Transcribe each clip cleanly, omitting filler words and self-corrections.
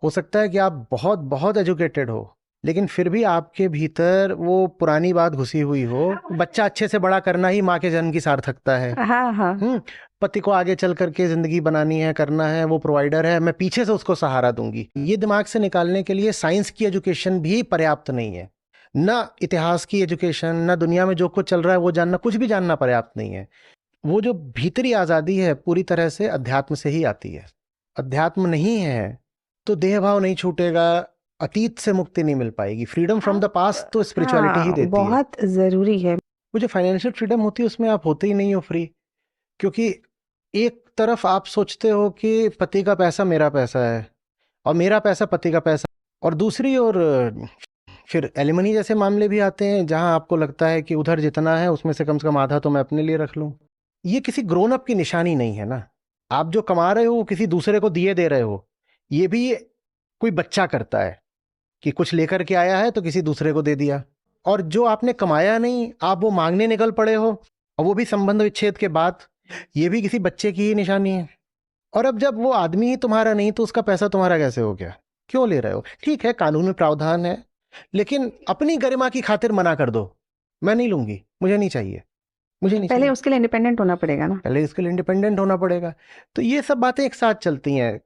हो सकता है कि आप बहुत बहुत एजुकेटेड हो, लेकिन फिर भी आपके भीतर वो पुरानी बात घुसी हुई हो। बच्चा अच्छे से बड़ा करना ही माँ के जन्म की सार्थकता है। हाँ हाँ। पति को आगे चल करके जिंदगी बनानी है, करना है, वो प्रोवाइडर है, मैं पीछे से उसको सहारा दूंगी, ये दिमाग से निकालने के लिए साइंस की एजुकेशन भी पर्याप्त नहीं है। ना इतिहास की एजुकेशन, ना दुनिया में जो कुछ चल रहा है वो जानना, कुछ भी जानना पर्याप्त नहीं है। वो जो भीतरी आज़ादी है पूरी तरह से अध्यात्म से ही आती है। अध्यात्म नहीं है तो देह भाव नहीं छूटेगा, अतीत से मुक्ति नहीं मिल पाएगी। फ्रीडम फ्रॉम द पास्ट तो स्पिरिचुअलिटी ही हाँ, देती है। बहुत जरूरी है। वो जो फाइनेंशियल फ्रीडम होती है उसमें आप होते ही नहीं हो फ्री, क्योंकि एक तरफ आप सोचते हो कि पति का पैसा मेरा पैसा है और मेरा पैसा पति का पैसा, और दूसरी ओर फिर एलिमनी जैसे मामले भी आते हैं जहां आपको लगता है कि उधर जितना है उसमें से कम आधा तो मैं अपने लिए रख लूं। ये किसी ग्रोन अप की निशानी नहीं है ना। आप जो कमा रहे हो वो किसी दूसरे को दिए दे रहे हो। ये भी कोई बच्चा करता है कि कुछ लेकर के आया है तो किसी दूसरे को दे दिया, और जो आपने कमाया नहीं आप वो मांगने निकल पड़े हो, और वो भी संबंध विच्छेद के बाद। ये भी किसी बच्चे की ही निशानी है। और अब जब वो आदमी ही तुम्हारा नहीं तो उसका पैसा तुम्हारा कैसे हो गया? क्यों ले रहे हो? ठीक है, कानून में प्रावधान है, लेकिन अपनी गरिमा की खातिर मना कर दो, मैं नहीं लूंगी, मुझे नहीं चाहिए, मुझे नहीं पहले चाहिए। उसके लिए इंडिपेंडेंट होना पड़ेगा ना। पहले इसके लिए इंडिपेंडेंट होना पड़ेगा। तो ये सब बातें एक साथ चलती हैं।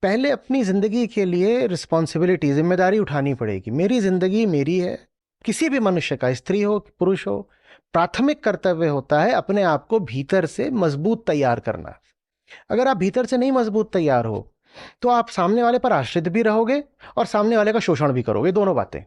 पहले अपनी जिंदगी के लिए रिस्पॉन्सिबिलिटी, जिम्मेदारी उठानी पड़ेगी। मेरी जिंदगी मेरी है। किसी भी मनुष्य का, स्त्री हो पुरुष हो, प्राथमिक कर्तव्य होता है अपने आप को भीतर से मजबूत तैयार करना। अगर आप भीतर से नहीं मजबूत तैयार हो तो आप सामने वाले पर आश्रित भी रहोगे और सामने वाले का शोषण भी करोगे, दोनों बातें।